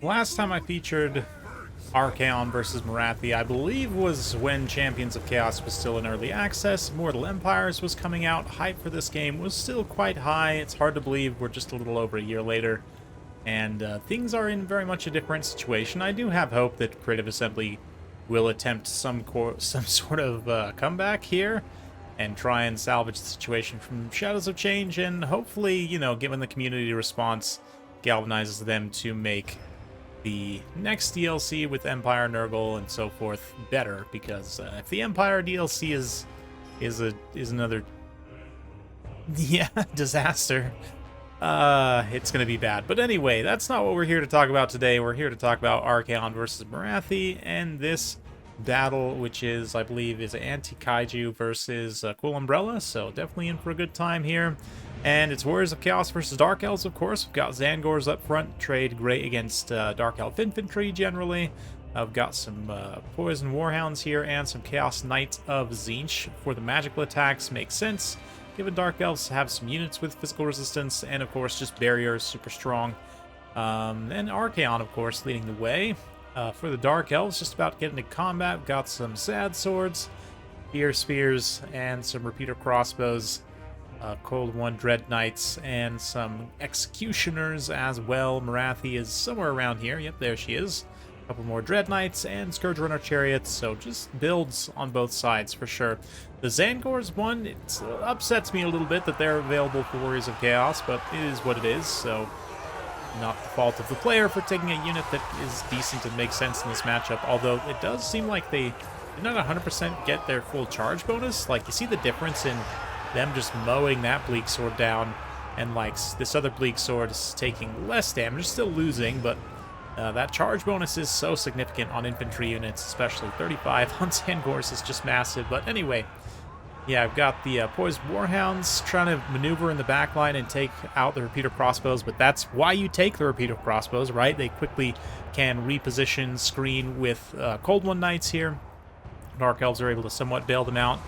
Last time I featured Archaon versus Marathi, I believe was when Champions of Chaos was still in early access, Mortal Empires was coming out, hype for this game was still quite high. It's hard to believe we're just a little over a year later, and things are in very much a different situation. I do have hope that Creative Assembly will attempt some sort of comeback here, and try and salvage the situation from Shadows of Change, and hopefully, you know, given the community response, galvanizes them to make the next DLC with Empire, Nurgle, and so forth better, because if the Empire DLC is another disaster, it's gonna be bad. But anyway, that's not what we're here to talk about today. We're here to talk about Archaon versus Marathi, and this battle, which is, I believe, is Anti-Kaiju versus Cool Umbrella, so definitely in for a good time here. And it's Warriors of Chaos versus Dark Elves, of course. We've got Tzaangors up front, trade great against Dark Elf Infantry generally. I've got some Poison Warhounds here and some Chaos Knights of Tzeentch for the magical attacks. Makes sense, given Dark Elves have some units with physical resistance, and of course just barriers, super strong. And Archaon, of course, leading the way. For the Dark Elves, just about getting into combat. We've got some Sad Swords, Fear Spears, and some Repeater Crossbows. Cold One Dread Knights, and some Executioners as well. Marathi is somewhere around here. Yep, there she is. A couple more Dread Knights and Scourge Runner Chariots, so just builds on both sides for sure. The Tzaangors one, it upsets me a little bit that they're available for Warriors of Chaos, but it is what it is, so not the fault of the player for taking a unit that is decent and makes sense in this matchup, although it does seem like they did not 100% get their full charge bonus. Like, you see the difference in them just mowing that Bleak Sword down, and like this other Bleak Sword is taking less damage, still losing, but that charge bonus is so significant on infantry units, especially 35 on Tzaangors is just massive. But anyway, yeah, I've got the Poised Warhounds trying to maneuver in the back line and take out the Repeater Crossbows, but that's why you take the Repeater Crossbows, right? They quickly can reposition, screen with Cold One Knights here. Dark Elves are able to somewhat bail them out.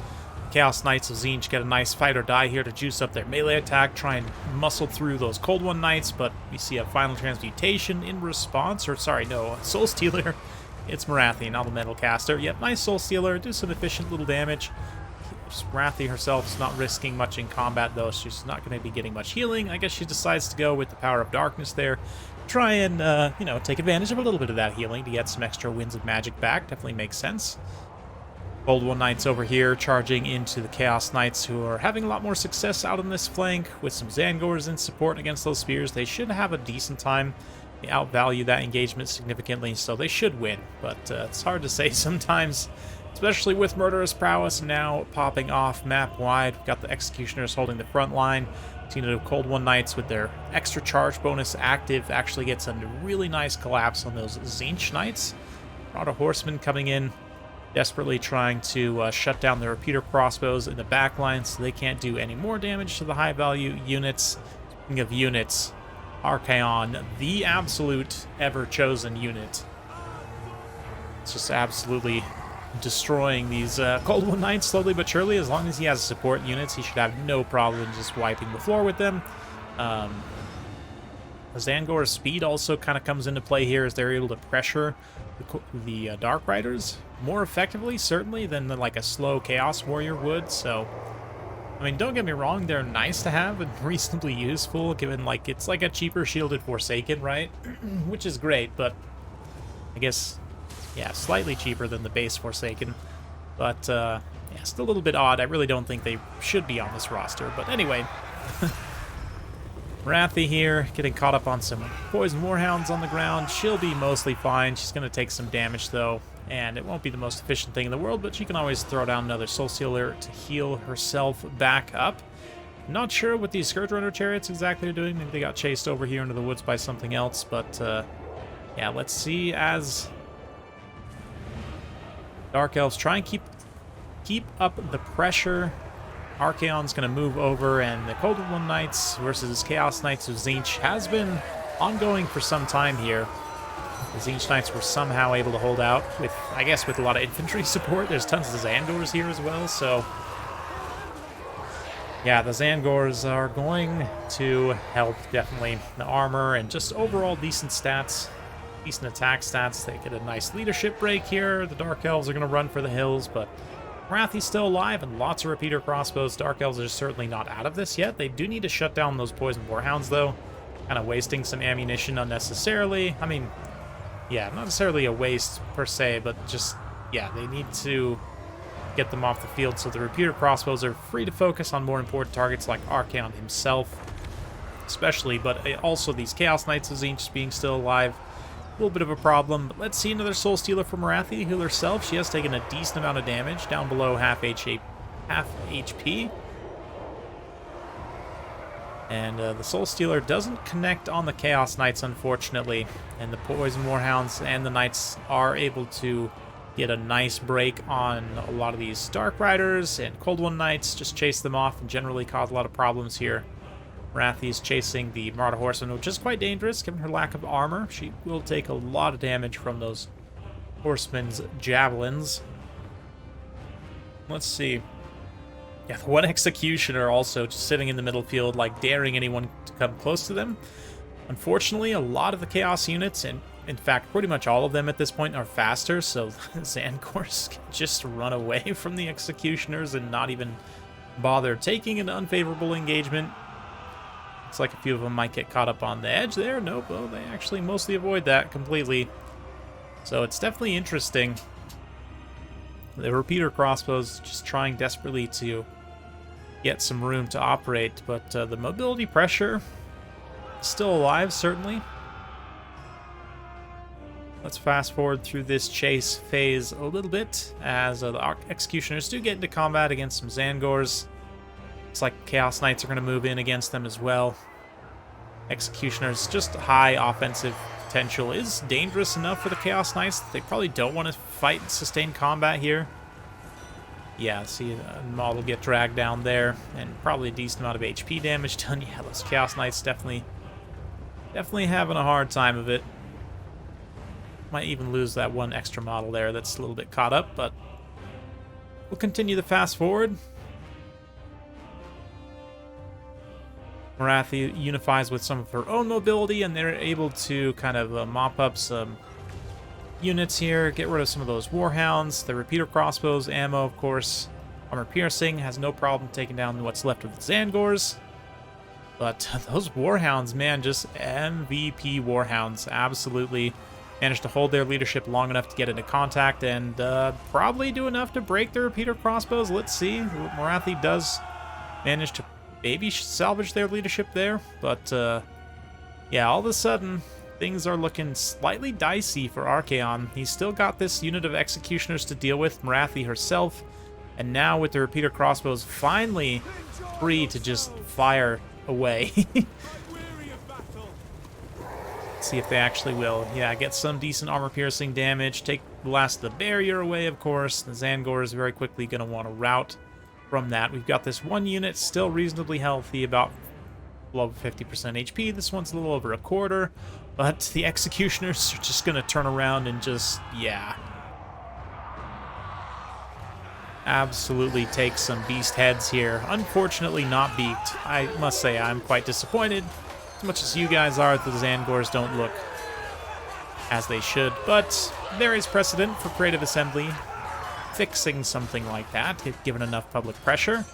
Chaos Knights of Tzeentch get a nice fight or die here to juice up their melee attack, try and muscle through those Cold One Knights, but we see a Final Transmutation in response, or sorry, no, Soul Stealer. It's Marathi, not the Metal Caster. Yep, nice Soul Stealer, do some efficient little damage. Marathi herself is not risking much in combat, though. She's not going to be getting much healing. I guess she decides to go with the Power of Darkness there. Try and, you know, take advantage of a little bit of that healing to get some extra Winds of Magic back. Definitely makes sense. Cold One Knights over here charging into the Chaos Knights, who are having a lot more success out on this flank with some Tzaangors in support against those spears. They should have a decent time. They outvalue that engagement significantly, so they should win. But it's hard to say sometimes, especially with Murderous Prowess now popping off map-wide. We've got the Executioners holding the front line. Team Cold One Knights with their extra charge bonus active actually gets a really nice collapse on those Tzeentch Knights. Rada Horsemen coming in, desperately trying to shut down the Repeater Crossbows in the back line so they can't do any more damage to the high-value units. Speaking of units, Archaon, the absolute ever-chosen unit. It's just absolutely destroying these Cold One Knights slowly but surely. As long as he has support units, he should have no problem just wiping the floor with them. Tzaangor's speed also kind of comes into play here as they're able to pressure the Dark Riders more effectively, certainly, than like a slow Chaos Warrior would. So, I mean, don't get me wrong, they're nice to have and reasonably useful, given like it's like a cheaper shielded Forsaken, right? Which is great, but I guess, yeah, slightly cheaper than the base Forsaken. But, yeah, still a little bit odd. I really don't think they should be on this roster. But anyway, Marathi here, getting caught up on some Poison Warhounds on the ground. She'll be mostly fine. She's going to take some damage, though, and it won't be the most efficient thing in the world, but she can always throw down another Soul Stealer to heal herself back up. Not sure what these Scourge Runner Chariots exactly are doing. Maybe they got chased over here into the woods by something else, but, yeah, let's see as Dark Elves try and keep up the pressure. Archaon's going to move over, and the Cold One Knights versus Chaos Knights of Tzeentch has been ongoing for some time here. The Tzeentch Knights were somehow able to hold out with, I guess, with a lot of infantry support. There's tons of Tzaangors here as well, so yeah, the Tzaangors are going to help, definitely. The armor and just overall decent stats. decent attack stats. They get a nice leadership break here. The Dark Elves are going to run for the hills, but Morathi's still alive and lots of repeater crossbows. Dark Elves are certainly not out of this yet. They do need to shut down those poison warhounds, though. Kind of wasting some ammunition unnecessarily. I mean, yeah, not necessarily a waste per se, but just, yeah, they need to get them off the field so the repeater crossbows are free to focus on more important targets like Archaon himself, especially, but also these Chaos Knights of Tzaangors being still alive. A little bit of a problem, but let's see another Soul Stealer from Morathi, who herself, she has taken a decent amount of damage, down below half HP. And the Soul Stealer doesn't connect on the Chaos Knights, unfortunately, and the Poison Warhounds and the Knights are able to get a nice break on a lot of these Dark Riders and Cold One Knights, just chase them off and generally cause a lot of problems here. Morathi's chasing the Marauder Horseman, which is quite dangerous given her lack of armor. She will take a lot of damage from those Horsemen's javelins. Let's see. Yeah, the one Executioner also just sitting in the middle field, like daring anyone to come close to them. Unfortunately, a lot of the Chaos units, and in fact, pretty much all of them at this point, are faster, so Tzaangors can just run away from the Executioners and not even bother taking an unfavorable engagement. Looks like a few of them might get caught up on the edge there. Nope, well, they actually mostly avoid that completely. So it's definitely interesting. The repeater crossbows just trying desperately to get some room to operate, but the mobility pressure is still alive, certainly. Let's fast forward through this chase phase a little bit as the Executioners do get into combat against some Tzaangors. Looks like Chaos Knights are going to move in against them as well. Executioners, just high offensive potential, is dangerous enough for the Chaos Knights. They probably don't want to fight and sustain combat here. Yeah, see a model get dragged down there, and probably a decent amount of HP damage done. Yeah, those Chaos Knights definitely having a hard time of it. Might even lose that one extra model there that's a little bit caught up, but we'll continue the fast forward. Morathi unifies with some of her own mobility, and they're able to kind of mop up some units here, get rid of some of those Warhounds, the repeater crossbows, ammo, of course. Armor piercing has no problem taking down what's left of the Tzaangors. But those Warhounds, man, just MVP Warhounds, absolutely managed to hold their leadership long enough to get into contact and probably do enough to break the repeater crossbows. Let's see. Morathi does manage to maybe salvage their leadership there, but yeah, all of a sudden things are looking slightly dicey for Archaon. He's still got this unit of Executioners to deal with, Morathi herself, and now with the repeater crossbows finally free to just fire away. Let's see if they actually will. Yeah, get some decent armor piercing damage, take the last of the barrier away, of course. The Tzaangor is very quickly going to want to rout from that. We've got this one unit still reasonably healthy, about below 50% HP. This one's a little over a quarter, but the Executioners are just going to turn around and just, yeah, absolutely take some beast heads here. Unfortunately not beaked. I must say I'm quite disappointed, as much as you guys are, that the Tzaangors don't look as they should, but there is precedent for Creative Assembly fixing something like that, if given enough public pressure.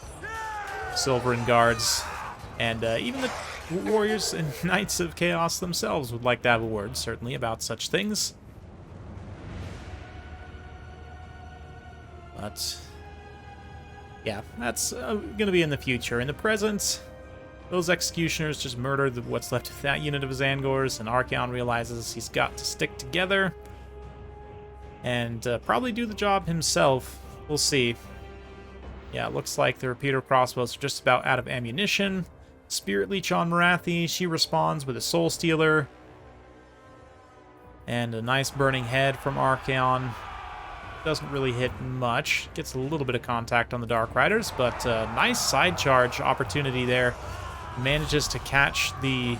Silverin Guards and even the Warriors and Knights of Chaos themselves would like to have a word, certainly, about such things. But yeah, that's going to be in the future. In the present, those Executioners just murdered what's left of that unit of Tzaangors, and Archaon realizes he's got to stick together and probably do the job himself. We'll see. Yeah, it looks like the repeater crossbows are just about out of ammunition. Spirit Leech on Morathi. She responds with a Soul Stealer. And a nice burning head from Archaon. Doesn't really hit much. Gets a little bit of contact on the Dark Riders, but nice side charge opportunity there. Manages to catch the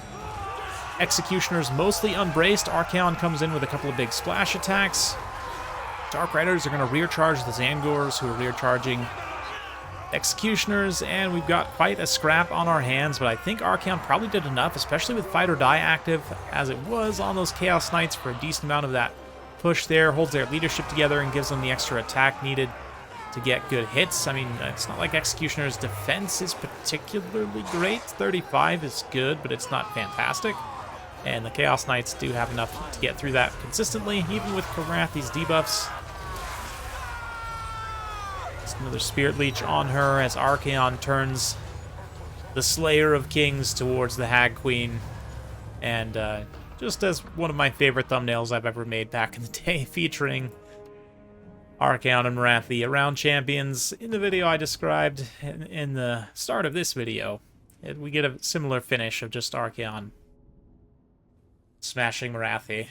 Executioners mostly unbraced. Archaon comes in with a couple of big splash attacks. Dark Riders are going to rear charge the Tzaangors, who are rear charging Executioners, and we've got quite a scrap on our hands, but I think Archaon probably did enough, especially with Fight or Die active, as it was on those Chaos Knights for a decent amount of that push there, holds their leadership together and gives them the extra attack needed to get good hits. I mean, it's not like Executioner's defense is particularly great. 35 is good, but it's not fantastic. And the Chaos Knights do have enough to get through that consistently, even with Karathi's debuffs. Just another Spirit Leech on her as Archaon turns the Slayer of Kings towards the Hag Queen. And just as one of my favorite thumbnails I've ever made back in the day, featuring Archaon and Morathi around champions. In the video I described in the start of this video, we get a similar finish of just Archaon smashing Morathi.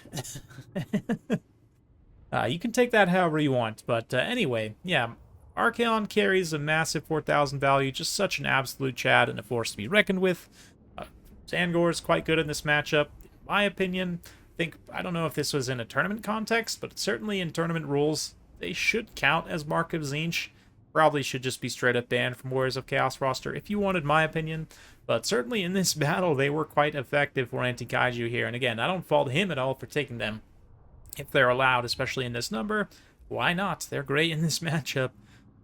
You can take that however you want, but anyway, yeah, Archaon carries a massive 4,000 value, just such an absolute Chad and a force to be reckoned with. Tzaangors quite good in this matchup, in my opinion. I don't know if this was in a tournament context, but certainly in tournament rules, they should count as Mark of Tzeentch. Probably should just be straight up banned from Warriors of Chaos roster, if you wanted my opinion. But certainly in this battle, they were quite effective for Anti-Kaiju here. And again, I don't fault him at all for taking them. If they're allowed, especially in this number, why not? They're great in this matchup.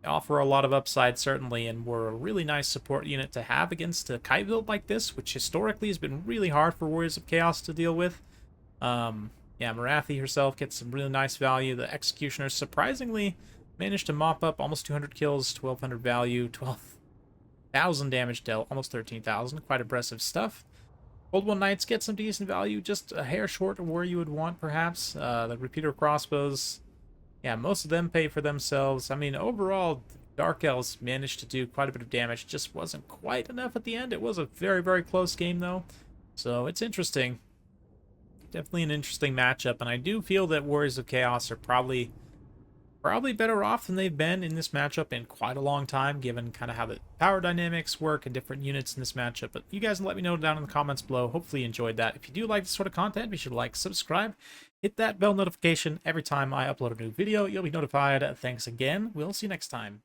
They offer a lot of upside, certainly, and were a really nice support unit to have against a kite build like this, which historically has been really hard for Warriors of Chaos to deal with. Yeah, Morathi herself gets some really nice value. The Executioners surprisingly managed to mop up almost 200 kills, 1,200 value, 12,000 damage dealt, almost 13,000. Quite impressive stuff. Old One Knights get some decent value, just a hair short of where you would want, perhaps. The Repeater Crossbows, yeah, most of them pay for themselves. I mean, overall, Dark Elves managed to do quite a bit of damage. Just wasn't quite enough at the end. It was a very, very close game, though. So it's interesting. Definitely an interesting matchup, and I do feel that Warriors of Chaos are probably better off than they've been in this matchup in quite a long time, given kind of how the power dynamics work and different units in this matchup. But you guys let me know down in the comments below. Hopefully you enjoyed that. If you do like this sort of content, be sure to like, subscribe, hit that bell notification every time I upload a new video. You'll be notified. Thanks again. We'll see you next time.